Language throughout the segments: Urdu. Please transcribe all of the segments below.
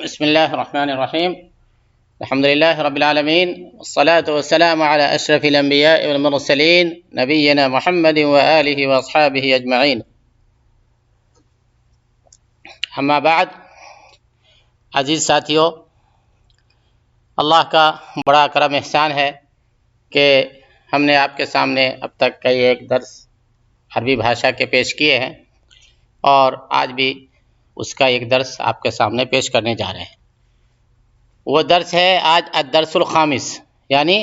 بسم الله الرحمن الرحيم. الحمد لله رب العالمين، والصلاة والسلام على أشرف الأنبياء والمرسلين نبينا محمد وآله وأصحابه أجمعين. أما بعد، عزیز ساتھیو، اللہ کا بڑا کرم احسان ہے کہ ہم نے آپ کے سامنے اب تک کئی ایک درس عربی بھاشا کے پیش کیے ہیں، اور آج بھی اس کا ایک درس آپ کے سامنے پیش کرنے جا رہے ہیں۔ وہ درس ہے آج الدرس الخامس، یعنی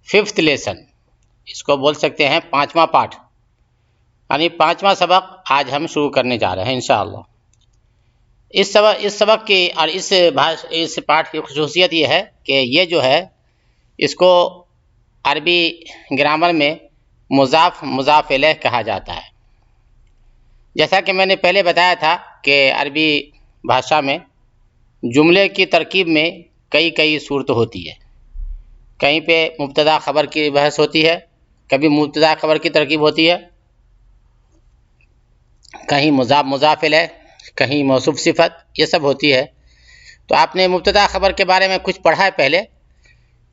5th لیسن، اس کو بول سکتے ہیں 5واں پاٹھ، یعنی 5واں سبق آج ہم شروع کرنے جا رہے ہیں انشاءاللہ۔ اس سبق کی اور اس پاٹھ کی خصوصیت یہ ہے کہ یہ جو ہے اس کو عربی گرامر میں مضاف الیہ کہا جاتا ہے۔ جیسا کہ میں نے پہلے بتایا تھا کہ عربی بھاشا میں جملے کی ترکیب میں کئی صورت ہوتی ہے۔ کہیں پہ مبتدا خبر کی بحث ہوتی ہے، کبھی مبتدا خبر کی ترکیب ہوتی ہے، کہیں مضاف الیہ، کہیں موصوف صفت، یہ سب ہوتی ہے۔ تو آپ نے مبتدا خبر کے بارے میں کچھ پڑھا ہے پہلے،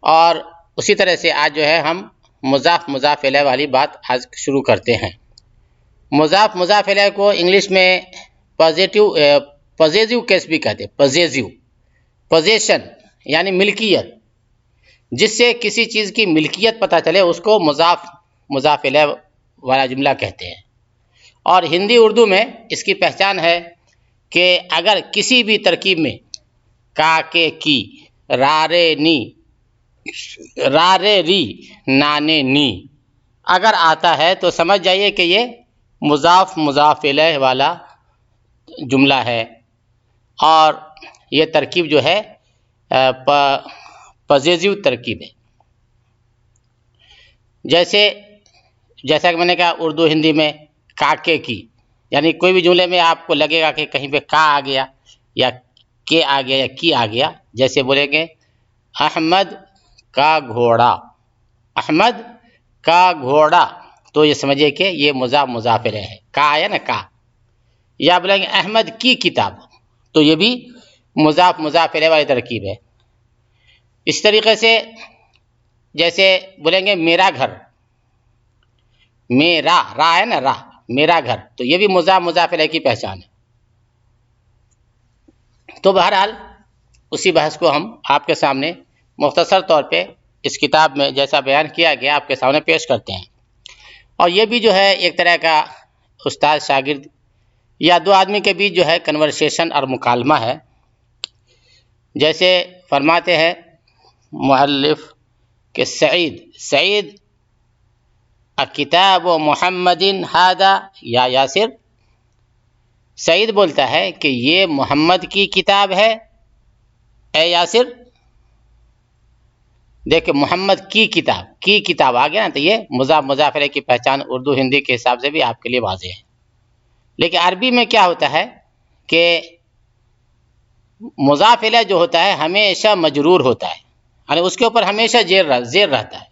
اور اسی طرح سے آج جو ہے ہم مضاف الیہ والی بات آج شروع کرتے ہیں۔ مضاف الیہ کو انگلش میں پوزیسیو کیس بھی کہتے ہیں۔ پوزیشن یعنی ملکیت، جس سے کسی چیز کی ملکیت پتہ چلے اس کو مضاف الیہ والا جملہ کہتے ہیں۔ اور ہندی اردو میں اس کی پہچان ہے کہ اگر کسی بھی ترکیب میں کا کے کی، رارے نی، رارے ری، نانے نی اگر آتا ہے تو سمجھ جائیے کہ یہ مضاف الیہ والا جملہ ہے، اور یہ ترکیب جو ہے پوزیسیو ترکیب ہے۔ جیسا کہ میں نے کہا اردو ہندی میں کاکے کی، یعنی کوئی بھی جملے میں آپ کو لگے گا کہ کہیں پہ کا آ گیا یا کے آ گیا یا کی آ گیا، جیسے بولیں گے احمد کا گھوڑا، احمد کا گھوڑا، تو یہ سمجھیے کہ یہ مضاف الیہ ہے، کا آیا نا کا۔ یا بولیں گے احمد کی کتاب، تو یہ بھی مضاف الیہ والی ترکیب ہے۔ اس طریقے سے جیسے بولیں گے میرا گھر، میرا، را ہے نا، را، میرا گھر، تو یہ بھی مضاف الیہ کی پہچان ہے۔ تو بہرحال اسی بحث کو ہم آپ کے سامنے مختصر طور پہ اس کتاب میں جیسا بیان کیا گیا آپ کے سامنے پیش کرتے ہیں۔ اور یہ بھی جو ہے ایک طرح کا استاد شاگرد یا دو آدمی کے بیچ جو ہے کنورسیشن اور مکالمہ ہے۔ جیسے فرماتے ہیں مؤلف کہ سعید کتاب و محمد ھذا یا یاسر، سعید بولتا ہے کہ یہ محمد کی کتاب ہے اے یاسر۔ دیکھیں محمد کی کتاب آ گیا نا، تو یہ مضاف الیہ کی پہچان اردو ہندی کے حساب سے بھی آپ کے لیے واضح ہے۔ لیکن عربی میں کیا ہوتا ہے کہ مضاف الیہ جو ہوتا ہے ہمیشہ مجرور ہوتا ہے، یعنی اس کے اوپر ہمیشہ زیر رہتا ہے۔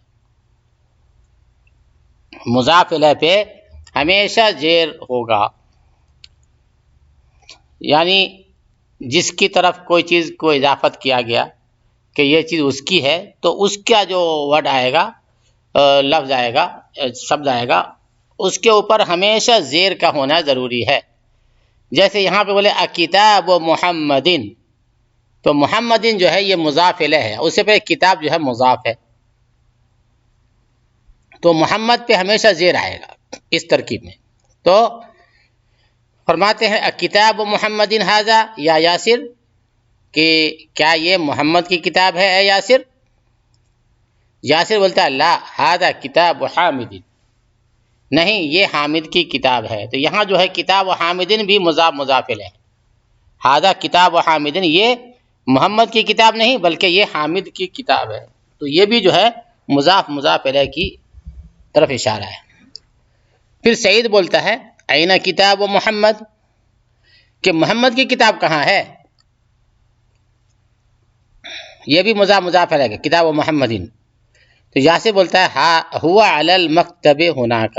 مضاف الیہ پہ ہمیشہ زیر ہوگا، یعنی جس کی طرف کوئی چیز کو اضافت کیا گیا کہ یہ چیز اس کی ہے، تو اس کا جو ورڈ آئے گا، لفظ آئے گا، شبد آئے گا، اس کے اوپر ہمیشہ زیر کا ہونا ضروری ہے۔ جیسے یہاں پہ بولے کتاب و محمدن، تو محمدن جو ہے یہ مضاف الیہ ہے، اس سے پہلے کتاب جو ہے مضاف ہے، تو محمد پہ ہمیشہ زیر آئے گا اس ترکیب میں۔ تو فرماتے ہیں کتاب و محمدن ھذا یا یاسر، کہ کیا یہ محمد کی کتاب ہے اے یاسر؟ یاسر بولتا ہے لا ھذا کتاب و حامد، نہیں یہ حامد کی کتاب ہے۔ تو یہاں جو ہے کتاب و حامدن بھی مضاف الیہ ہے۔ ھذا کتاب و حامدن، یہ محمد کی کتاب نہیں بلکہ یہ حامد کی کتاب ہے، تو یہ بھی جو ہے مضاف الیہ کی طرف اشارہ ہے۔ پھر سعید بولتا ہے این کتاب و محمد، کہ محمد کی کتاب کہاں ہے؟ یہ بھی مضاف الیہ ہے، کتاب و محمدن۔ تو یاسر بولتا ہے ہوا علی المکتب ہناک،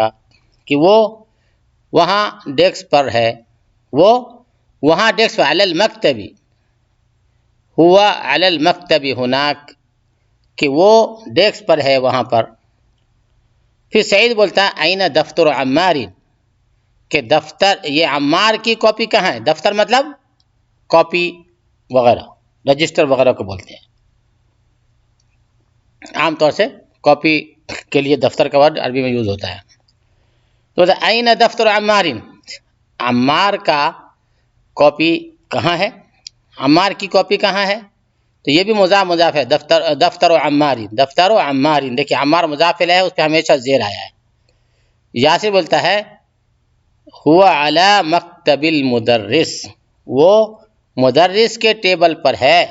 کہ وہ وہاں ڈیسک پر ہے، وہ وہاں ڈیسک پر، علی المکتبی، ہوا علی المکتب ہناک، کہ وہ ڈیسک پر ہے وہاں پر۔ پھر سعید بولتا ہے این دفتر عمار، کہ دفتر، یہ عمار کی کاپی کہاں ہے؟ دفتر مطلب کاپی وغیرہ، رجسٹر وغیرہ کو بولتے ہیں۔ عام طور سے کاپی کے لیے دفتر کا ورڈ عربی میں یوز ہوتا ہے۔ تو این دفتر عمار، عمار کا کاپی کہاں ہے؟ عمار کی کاپی کہاں ہے؟ تو یہ بھی مضاف مضاف ہے، دفتر و عمار، دفتر و عمار۔ دیکھیے عمار مضاف ہے، اس پہ ہمیشہ زیر آیا ہے۔ یاسر بولتا ہے ہوا علی مکتب المدرس، وہ مدرس کے ٹیبل پر ہے۔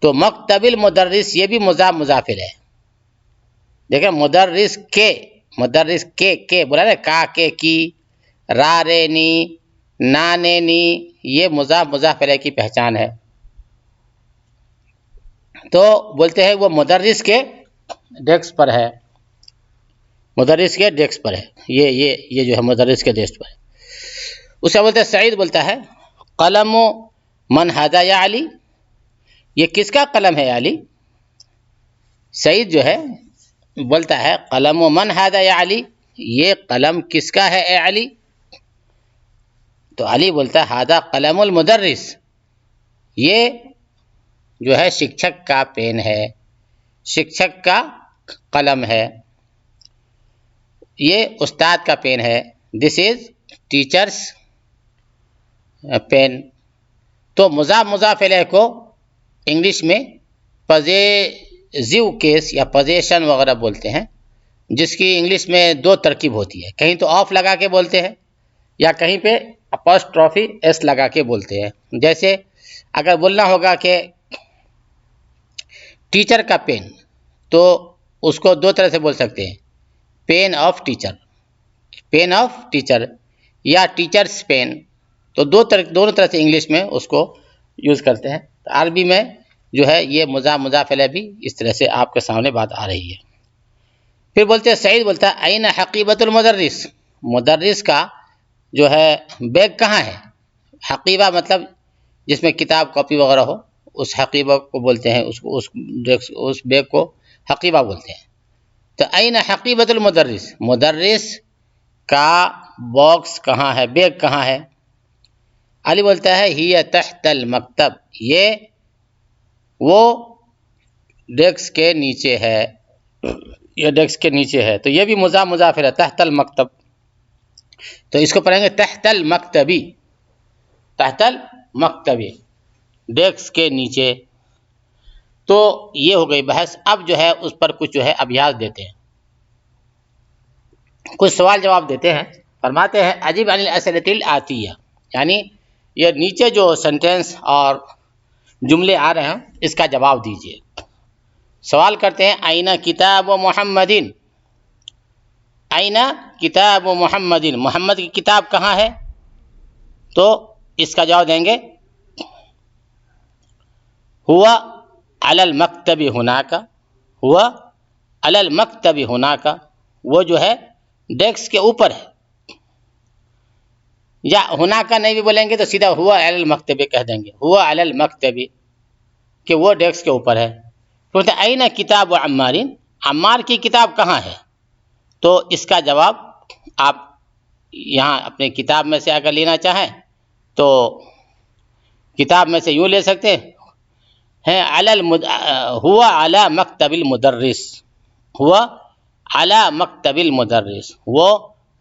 تو مکتب المدرس یہ بھی مضاف مضاف ہے۔ دیکھیں مدرس کے بولا نا، کا کے کی، را رے نی، نا نے نی، یہ مضاف مضاف الیہ کی پہچان ہے۔ تو بولتے ہیں وہ مدرس کے ڈیسک پر ہے، مدرس کے ڈیسک پر ہے، یہ جو ہے مدرس کے ڈیسک پر ہے۔ اسے بولتے ہیں، سعید بولتا ہے قلم من ھذا یا علی، یہ کس کا قلم ہے علی؟ سعید جو ہے بولتا ہے قلم من ھذا یا علی، یہ قلم کس کا ہے اے علی؟ تو علی بولتا ہے ھذا قلم المدرس، یہ جو ہے شکشک کا پین ہے، شکشک کا قلم ہے، یہ استاد کا پین ہے، دس از ٹیچرس پین۔ تو مضاف مضاف الیہ کو انگلش میں پوزیسو کیس یا پوزیشن وغیرہ بولتے ہیں، جس کی انگلش میں دو ترکیب ہوتی ہے، کہیں تو آف لگا کے بولتے ہیں یا کہیں پہ اپوسٹرافی ایس لگا کے بولتے ہیں۔ جیسے اگر بولنا ہوگا کہ ٹیچر کا پین، تو اس کو دو طرح سے بول سکتے ہیں، pen of teacher, pen of teacher, یا ٹیچرس پین۔ تو دونوں طرح سے انگلش میں اس کو یوز کرتے ہیں۔ عربی میں جو ہے یہ مضاف مضاف الیہ بھی اس طرح سے آپ کے سامنے بات آ رہی ہے۔ پھر بولتے ہیں، سعید بولتا ہے این حقیبۃ المدرس، مدرس کا جو ہے بیگ کہاں ہے؟ حقیبہ مطلب جس میں کتاب کاپی وغیرہ ہو، اس حقیبہ کو بولتے ہیں، اس بیگ کو حقیبہ بولتے ہیں۔ تو این حقیبۃ المدرس، مدرس کا باکس کہاں ہے، بیگ کہاں ہے؟ علی بولتا ہے ہی تحت المکتب، یہ وہ ڈیسک کے نیچے ہے، یہ ڈیسک کے نیچے ہے۔ تو یہ بھی مضاف مضاف ہے، تحت المکتب۔ تو اس کو پڑھیں گے تحت المکتبی، تحت المکتبی، ڈیسک کے نیچے۔ تو یہ ہو گئی بحث۔ اب جو ہے اس پر کچھ جو ہے ابیات دیتے ہیں، کچھ سوال جواب دیتے ہیں۔ فرماتے ہیں اجب عن الاسئلۃ الآتیہ، یعنی یہ نیچے جو سینٹینس اور جملے آ رہے ہیں اس کا جواب دیجیے۔ سوال کرتے ہیں این کتاب محمد، این کتاب محمد، محمد کی کتاب کہاں ہے؟ تو اس کا جواب دیں گے ہوا علی المکتب ہناک، ہوا علی المکتب ہناک، وہ جو ہے ڈیسک کے اوپر ہے۔ یا ہناک نہیں بھی بولیں گے تو سیدھا ہوا علی المکتب کہہ دیں گے، ہوا علی المکتب، کہ وہ ڈیسک کے اوپر ہے۔ بولتے ہیں این کتاب عمار، عمار کی کتاب کہاں ہے؟ تو اس کا جواب آپ یہاں اپنے کتاب میں سے اگر لینا چاہیں تو کتاب میں سے یوں لے سکتے ہیں، ہوا علی مکتب المدرس، ہوا علی مکتب المدرس، وہ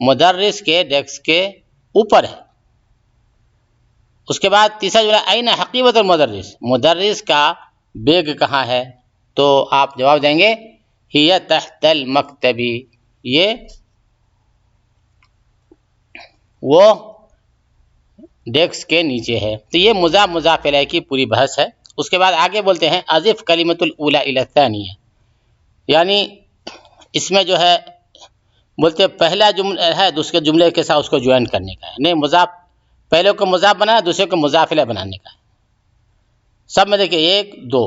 مدرس کے ڈیسک کے اوپر ہے۔ اس کے بعد تیسرا جملہ این حقیبۃ المدرس، مدرس کا بیگ کہاں ہے؟ تو آپ جواب دیں گے ہی تحت المکتب، یہ وہ ڈیسک کے نیچے ہے۔ تو یہ مضاف مضاف الیہ کی پوری بحث ہے۔ اس کے بعد آگے بولتے ہیں اضف کلمۃ الاولی الی الثانیہ، یعنی اس میں جو ہے بولتے ہیں پہلا جملہ ہے دوسرے جملے کے ساتھ اس کو جوائن کرنے کا ہے، نہیں مضاف، پہلے کو مضاف بنانا، دوسرے کو مضاف الیہ بنانے کا ہے۔ سب میں دیکھیں ایک دو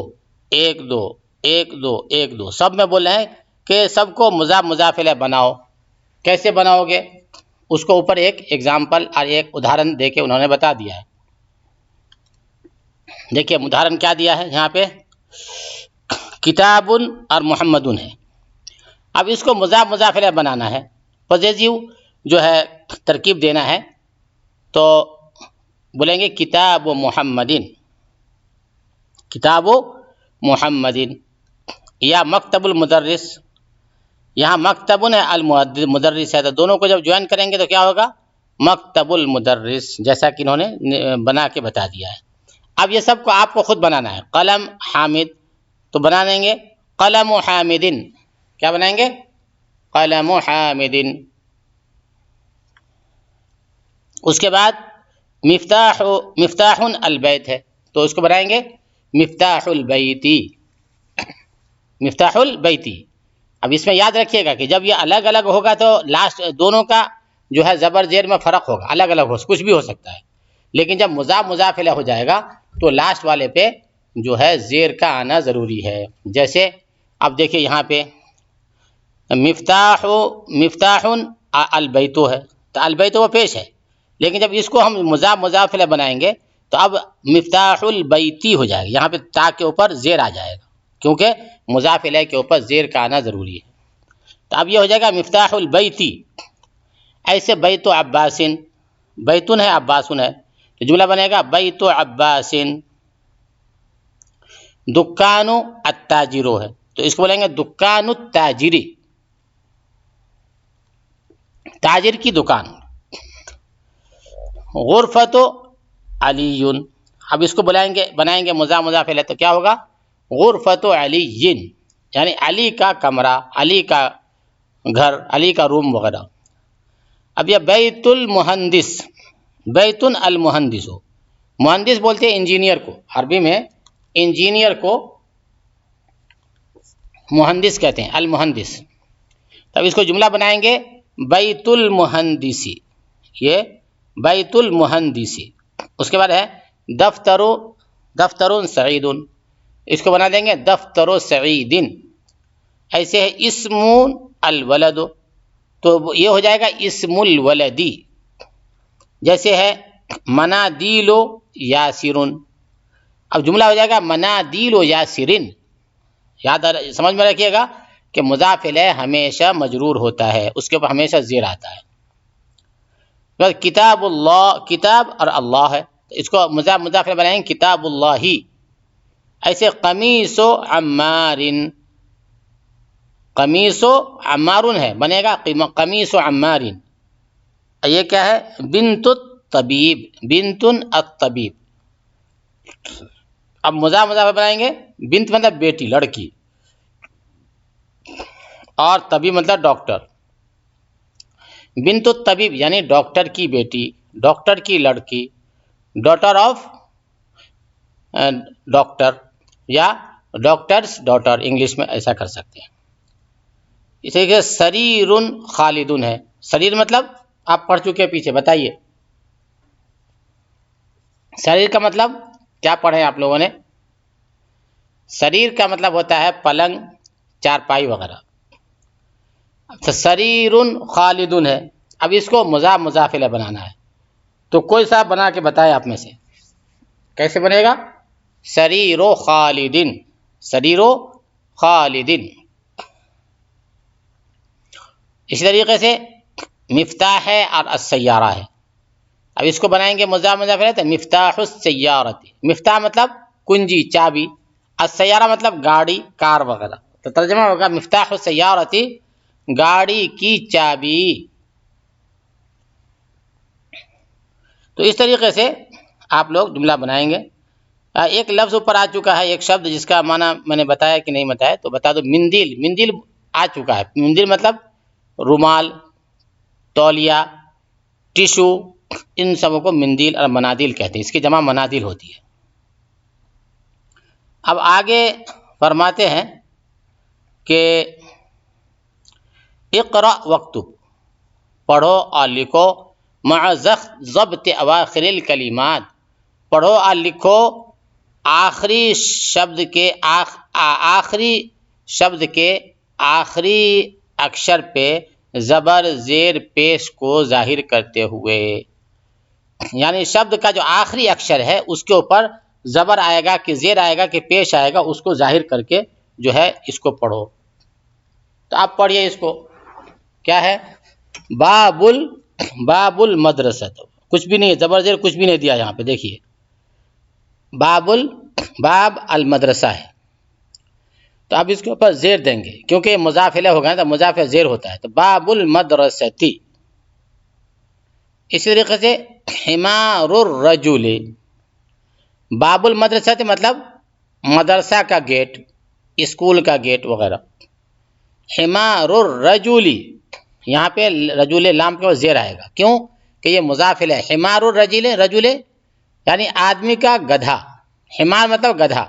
ایک دو ایک دو ایک دو، سب میں بول رہے ہیں کہ سب کو مضاف مضاف الیہ بناؤ۔ کیسے بناؤ گے؟ اس کو اوپر ایک ایگزامپل اور ایک ادھارن دے کے انہوں نے بتا دیا ہے۔ دیکھیے ادھارن کیا دیا ہے یہاں پہ، کتابن اور محمدن ہے۔ اب اس کو مضاف مضاف الیہ بنانا ہے، پوزیسو جو ہے ترکیب دینا ہے، تو بولیں گے کتاب و محمدن، کتاب و محمدن، یا مکتب المدرس، یہاں مکتبن ہے المدرس ہے، تو دونوں کو جب جوائن کریں گے تو کیا ہوگا، مکتب المدرس، جیسا کہ انہوں نے بنا کے بتا دیا ہے۔ اب یہ سب کو آپ کو خود بنانا ہے۔ قلم حامد، تو بنا دیں گے قلم حامدن، کیا بنائیں گے، قلم حامدن۔ اس کے بعد مفتاح البیت ہے، تو اس کو بنائیں گے مفتاح البیتی، مفتاح البیتی۔ اب اس میں یاد رکھیے گا کہ جب یہ الگ الگ ہوگا تو لاسٹ دونوں کا جو ہے زبر زیر میں فرق ہوگا، الگ الگ ہو کچھ بھی ہو سکتا ہے، لیکن جب مضاف مضاف الیہ ہو جائے گا تو لاسٹ والے پہ جو ہے زیر کا آنا ضروری ہے۔ جیسے اب دیکھیے یہاں پہ مفتاح البیت ہے، تو البیت وہ پیش ہے، لیکن جب اس کو ہم مضاف مضاف الیہ بنائیں گے تو اب مفتاح البیتی ہو جائے گا، یہاں پہ تا کے اوپر زیر آ جائے گا، کیونکہ مضاف الیہ کے اوپر زیر کا آنا ضروری ہے۔ تو اب یہ ہو جائے گا مفتاح البیتی۔ ایسے بیت عباسن، بیتن ہے عباسن ہے، تو جملہ بنے گا بیت عباسن۔ دکان التاجرو ہے، تو اس کو بولیں گے دکان التاجری، تاجر کی دکان۔ غرفت علی، اب اس کو بنائیں گے مضاف مضاف الیہ، تو کیا ہوگا، غرفت علی، یعنی علی کا کمرہ، علی کا گھر، علی کا روم وغیرہ۔ اب یہ بیت المہندس، بیت المہندس ہو، مہندس بولتے ہیں انجینئر کو، عربی میں انجینئر کو مہندس کہتے ہیں، المہندس۔ تب اس کو جملہ بنائیں گے بیت المہندسی، یہ بیت المہندسی۔ اس کے بعد ہے دفتر سعید، اس کو بنا دیں گے دفتر سعید۔ ایسے ہے اسم الولد، تو یہ ہو جائے گا اسم الولدی۔ جیسے ہے منادیل یاسر، اب جملہ ہو جائے گا منادیل یاسرن۔ یاد سمجھ میں رکھیے گا کہ مضاف الیہ ہمیشہ مجرور ہوتا ہے، اس کے اوپر ہمیشہ زیر آتا ہے۔ کتاب اللہ، کتاب اور اللہ ہے، اس کو مضاف مضاف الیہ بنائیں گے کتاب اللہ۔ ایسے قمیص عمار، قمیص عمار ہے، بنے گا قمیص عمار۔ یہ کیا ہے، بنت الطبیب، بنت الطبیب۔ اب مضاف مضاف بنائیں گے، بنت مطلب بیٹی، لڑکی، اور طبیب مطلب ڈاکٹر۔ بنت الطبیب یعنی ڈاکٹر کی بیٹی، ڈاکٹر کی لڑکی، ڈاٹر آف ڈاکٹر، یا ڈاکٹرز ڈاٹر، انگلش میں ایسا کر سکتے ہیں۔ اسی کہ سریر خالدن ہے، سریر مطلب آپ پڑھ چکے پیچھے، بتائیے سریر کا مطلب کیا پڑھیں آپ لوگوں نے؟ سریر کا مطلب ہوتا ہے پلنگ، چارپائی وغیرہ۔ تو سریر خالدن ہے، اب اس کو مضاف مضاف الیہ بنانا ہے، تو کوئی صاحب بنا کے بتائے آپ میں سے کیسے بنے گا، سریر خالدن، سریر خالدن۔ اسی طریقے سے مفتاح ہے اور السیارہ ہے، اب اس کو بنائیں گے مضاف مضاف الیہ، تو مفتاح السیارۃ، مفتاح مطلب کنجی، چابی، السیارہ مطلب گاڑی، کار وغیرہ، تو ترجمہ ہوگا مفتاح السیارۃ، گاڑی کی چابی۔ تو اس طریقے سے آپ لوگ جملہ بنائیں گے۔ ایک لفظ اوپر آ چکا ہے، ایک شبد جس کا معنی میں نے بتایا کہ نہیں بتایا، تو بتا دو، مندیل، مندیل آ چکا ہے۔ مندیل مطلب رومال، تولیہ، ٹیشو، ان سب کو مندیل اور منادیل کہتے ہیں، اس کی جمع منادیل ہوتی ہے۔ اب آگے فرماتے ہیں کہ اقرأ واکتب، پڑھو اور لکھو، مع ضبط اواخر الکلمات، پڑھو اور لکھو آخری شبد کے آخری اکشر پہ زبر زیر پیش کو ظاہر کرتے ہوئے، یعنی شبد کا جو آخری اکشر ہے اس کے اوپر زبر آئے گا کہ زیر آئے گا کہ پیش آئے گا، اس کو ظاہر کر کے جو ہے اس کو پڑھو. تو آپ پڑھیے اس کو. کیا ہے؟ باب المدرسہ. کچھ بھی نہیں، زبر زیر کچھ بھی نہیں دیا یہاں پہ. دیکھیے باب المدرسہ ہے، تو اب اس کے اوپر زیر دیں گے کیونکہ مضاف الیہ ہوگا تو مضاف زیر ہوتا ہے. تو باب المدرستی. اسی طریقے سے حمار الرجل. باب المدرسہ مطلب مدرسہ کا گیٹ، اسکول کا گیٹ وغیرہ. حمار الرجل، یہاں پہ رجل لام کے زیر آئے گا. کیوں؟ کہ یہ مضاف الیہ. حمار الرجل یعنی آدمی کا گدھا. حمار مطلب گدھا،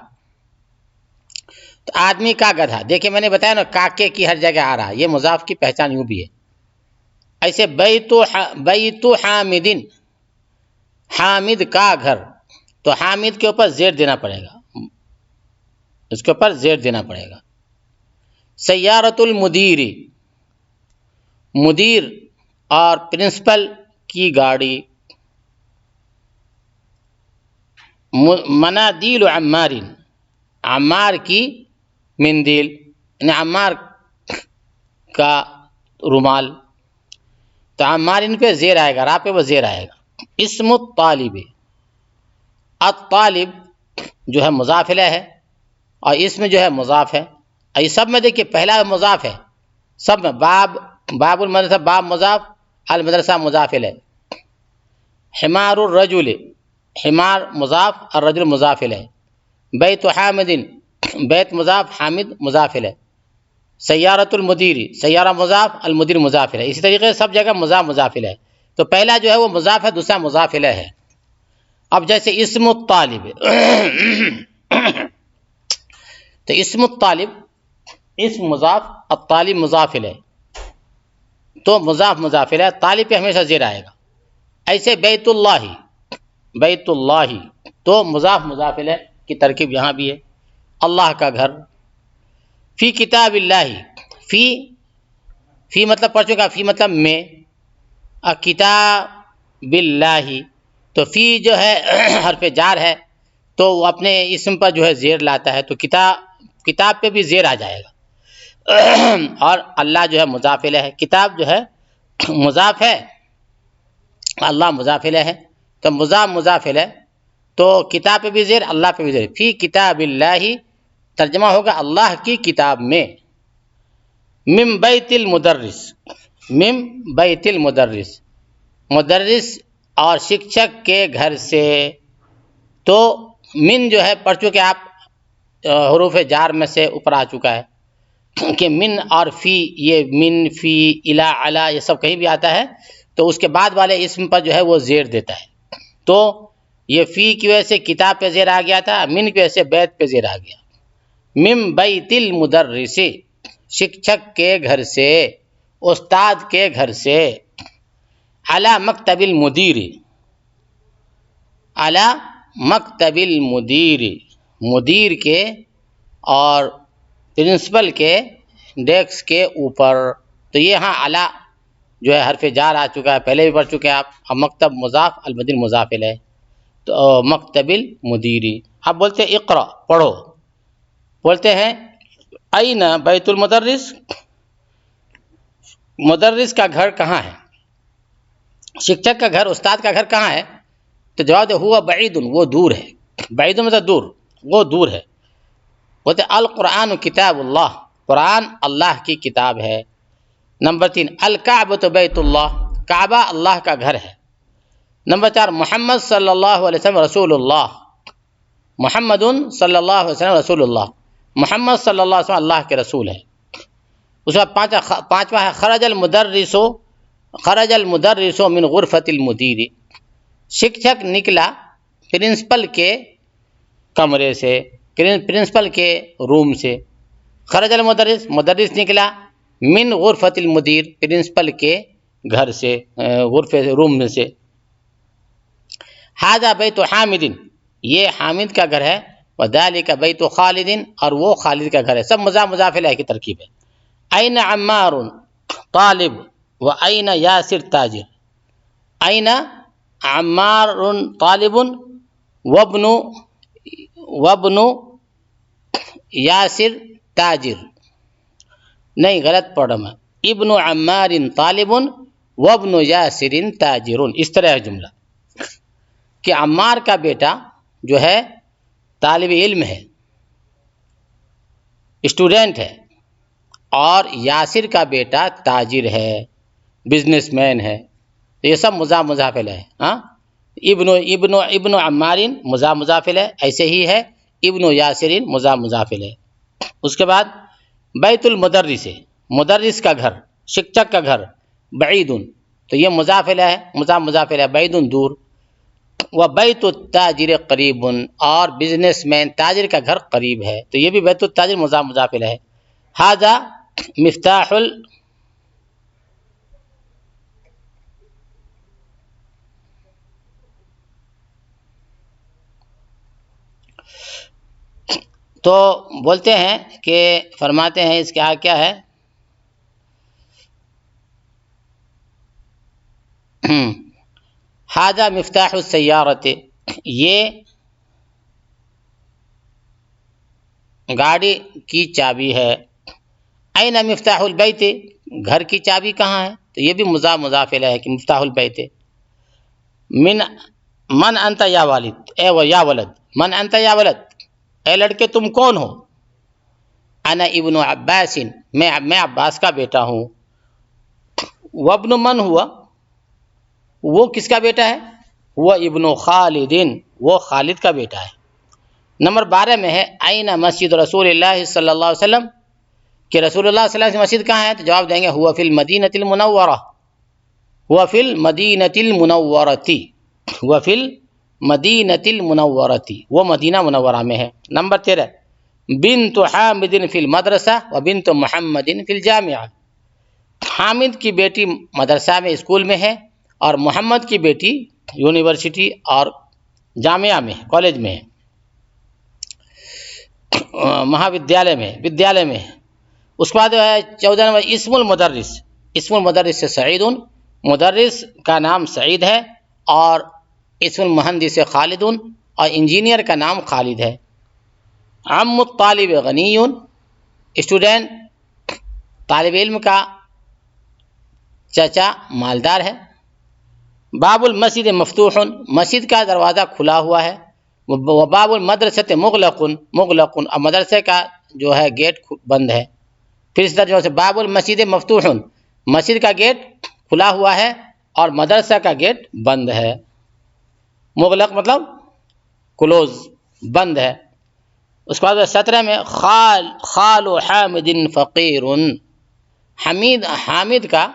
تو آدمی کا گدھا. دیکھیں میں نے بتایا نا، کاکے کی ہر جگہ آ رہا ہے، یہ مضاف کی پہچان یوں بھی ہے. ایسے بیت حامد، حامد کا گھر. تو حامد کے اوپر زیر دینا پڑے گا، اس کے اوپر زیر دینا پڑے گا. سیارت المدیر، مدیر اور پرنسپل کی گاڑی. منادیل عمار، عمار کی مندیل، یعنی عمار کا رومال. تو عمار ان پہ زیر آئے گا، را پہ وہ زیر آئے گا. اسم الطالب، الطالب جو ہے مضاف الیہ ہے اور اسم جو ہے مضاف ہے. یہ سب میں دیکھیے پہلا مضاف ہے، سب میں باب المدرسہ باب مضاف، المدرسہ مضاف الیہ. حمار الرجل، حمار مضاف اور رجل مضاف الیہ. بیت حامد، بیت مضاف حامد مضاف الیہ. سیارت المدیر، سیارہ مضاف المدیر مضاف الیہ. اسی طریقے سے سب جگہ مضاف الیہ. تو پہلا جو ہے وہ مضاف ہے، دوسرا مضاف الیہ ہے. اب جیسے اسم الطالب، تو اسم الطالب اسم مضاف، الطالب مضاف الیہ. تو مضاف الیہ، طالب پہ ہمیشہ زیر آئے گا. ایسے بیت اللہ، بیت اللہ تو مضاف الیہ کی ترکیب یہاں بھی ہے، اللہ کا گھر. فی کتاب اللہ، فی مطلب پڑھ چکا، فی مطلب میں، کتاب اللہ. تو فی جو ہے حرف جار ہے تو وہ اپنے اسم پر جو ہے زیر لاتا ہے، تو کتاب پہ بھی زیر آ جائے گا. اور اللہ جو ہے مضاف الیہ ہے، کتاب جو ہے مضاف ہے، اللہ مضاف الیہ ہے. تو مضاف الیہ، تو کتاب پہ بھی زیر، اللہ پہ بھی زیر. فی کتاب اللہ ترجمہ ہوگا اللہ کی کتاب میں. من بیت المدرس، من بیت المدرس، مدرس اور شکشک کے گھر سے. تو من جو ہے پڑھ چکے آپ، حروف جار میں سے اوپر آ چکا ہے کہ من اور فی، یہ من فی الا علا یہ سب کہیں بھی آتا ہے تو اس کے بعد والے اسم پر جو ہے وہ زیر دیتا ہے. تو یہ فی کی وجہ سے کتاب پہ زیر آ گیا تھا، من کی وجہ سے بیت پہ زیر آ گیا. من بیت المدرس، شکشک کے گھر سے، استاد کے گھر سے. علی مکتب المدیر، علی مکتب المدیر، مدیر کے اور پرنسپل کے ڈیسک کے اوپر. تو یہ ہاں علی جو ہے حرف جار آ چکا ہے، پہلے بھی پڑھ چکے ہیں آپ. اور مکتب مضاف، المدیر مضاف الیہ. تو مکتب المدیری. اب بولتے ہیں اقرا، پڑھو. بولتے ہیں این بیت المدرس، مدرس کا گھر کہاں ہے، شکشک کا گھر، استاد کا گھر کہاں ہے؟ تو جواب دے ہوا بعید، وہ دور ہے. بعید مطلب دور، وہ دور ہے. بولتے القرآن کتاب اللہ، قرآن اللہ کی کتاب ہے. نمبر 3 الکعبۃ بیت اللہ، کعبہ اللہ کا گھر ہے. نمبر 4 محمد صلی اللہ علیہ وسلم رسول اللہ، محمد صلی اللہ علیہ وسلم رسول اللہ، محمد صلی اللہ علیہ وسلم اللہ کے رسول ہے. اس کے بعد پانچواں ہے خرج المدرس من غرفۃ المدیر، شکشک نکلا پرنسپل کے کمرے سے، پرنسپل کے روم سے. خرج المدرس، مدرس نکلا، من غرفۃ المدیر، پرنسپل کے گھر سے، غرفے روم میں سے. ھذا بیت حامد، یہ حامد کا گھر ہے. وذالک بیت خالد، اور وہ خالد کا گھر ہے. سب مضاف الیہ کی ترکیب ہے. این عمار طالب و این یاسر تاجر، این عمار طالب وابن وابن یاسر تاجر، نہیں غلط پڑھ رہا میں، ابن عمار طالب وابن یاسر تاجر، اس طرح ہے جملہ کہ عمار کا بیٹا جو ہے طالب علم ہے، اسٹوڈنٹ ہے، اور یاسر کا بیٹا تاجر ہے، بزنس مین ہے. یہ سب مضاف مضاف الیہ ہے. ہاں، ابن عمار مضاف مضاف الیہ، ایسے ہی ہے ابن یاسر مضاف مضاف الیہ. اس کے بعد بیت المدرس، مدرس کا گھر، شکشک کا گھر، بعید، تو یہ مضاف الیہ ہے، مضاف مضاف الیہ، بعید دور. وبیت التاجر قریب، اور بزنس مین تاجر کا گھر قریب ہے، تو یہ بھی بیت التاجر مضاف مضاف الیہ ہے. ھذا مفتاح تو بولتے ہیں کہ فرماتے ہیں اس کے آگے کیا ہے، ھذا مفتاح السیارۃ، یہ گاڑی کی چابی ہے. این مفتاح البیت، گھر کی چابی کہاں ہے، تو یہ بھی مضاف مضاف الیہ ہے کہ مفتاح البیت. من انت یا والد، یا ولد، من انت یا ولد، اے لڑکے تم کون ہو. انا ابن عباس، میں عباس کا بیٹا ہوں. وابن من ہوا، وہ کس کا بیٹا ہے، وہ ابن خالد، وہ خالد کا بیٹا ہے. نمبر 12 میں ہے این مسجد رسول اللہ صلی اللہ علیہ وسلم، کہ رسول اللہ صلی اللہ علیہ وسلم مسجد کہاں ہے، تو جواب دیں گے ہوا فی المدینۃ المنورہ، ہوا فی المدینۃ المنورۃ، ہوا فی المدینۃ المنورۃ، وہ مدینہ منورہ میں ہے. نمبر 13 بنت حامد فی المدرسہ و بنت محمد فی الجامعہ، حامد کی بیٹی مدرسہ میں، اسکول میں ہے، اور محمد کی بیٹی یونیورسٹی اور جامعہ میں، کالج میں ہے، مہاودیالیہ میں، ودیالیہ میں. اس کے بعد ہے 14 نمبر اسم المدرس، اسم المدرس سے سعید، مدرس کا نام سعید ہے، اور اسم المہندس سے خالد، اور انجینئر کا نام خالد ہے. عم الطالب غنی، اسٹوڈنٹ طالب علم کا چچا مالدار ہے. باب المسجد مفتوح، مسجد کا دروازہ کھلا ہوا ہے. وباب المدرسۃ مغلق، مغلق، اور مدرسے کا جو ہے گیٹ بند ہے. پھر اس طرح سے باب المسجد مفتوح، مسجد کا گیٹ کھلا ہوا ہے اور مدرسہ کا گیٹ بند ہے. مغلق مطلب کلوز، بند ہے. اس کے بعد 17 میں خال حامد فقیر، حامد کا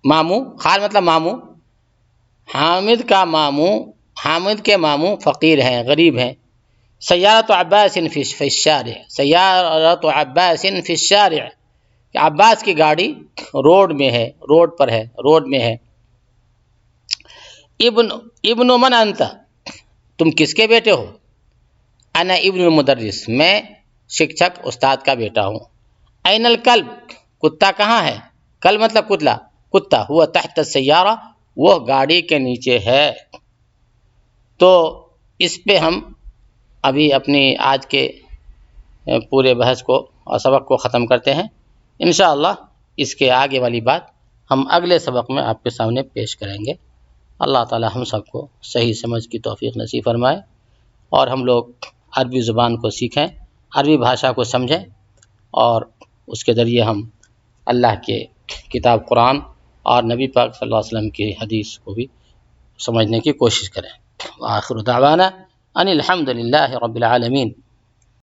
ماموں، خال مطلب ماموں، حامد کا ماموں، حامد کے ماموں فقیر ہیں، غریب ہیں. سیارۃ عباس فی الشارع، سیارۃ عباس فی الشارع، عباس کی گاڑی روڈ میں ہے، روڈ پر ہے، روڈ میں ہے. ابن من انت، تم کس کے بیٹے ہو. انا ابن المدرس، میں شکشک استاد کا بیٹا ہوں. این الکلب، کتا کہاں ہے، کلب مطلب کتا، ہوا تحت السیارہ، وہ گاڑی کے نیچے ہے. تو اس پہ ہم ابھی اپنی آج کے پورے بحث کو اور سبق کو ختم کرتے ہیں. انشاءاللہ اس کے آگے والی بات ہم اگلے سبق میں آپ کے سامنے پیش کریں گے. اللہ تعالی ہم سب کو صحیح سمجھ کی توفیق نصیب فرمائے، اور ہم لوگ عربی زبان کو سیکھیں، عربی بھاشا کو سمجھیں، اور اس کے ذریعے ہم اللہ کے کتاب قرآن اور نبی پاک صلی اللہ علیہ وسلم کی حدیث کو بھی سمجھنے کی کوشش کریں. وآخر دعوانا ان الحمد للہ رب العالمین.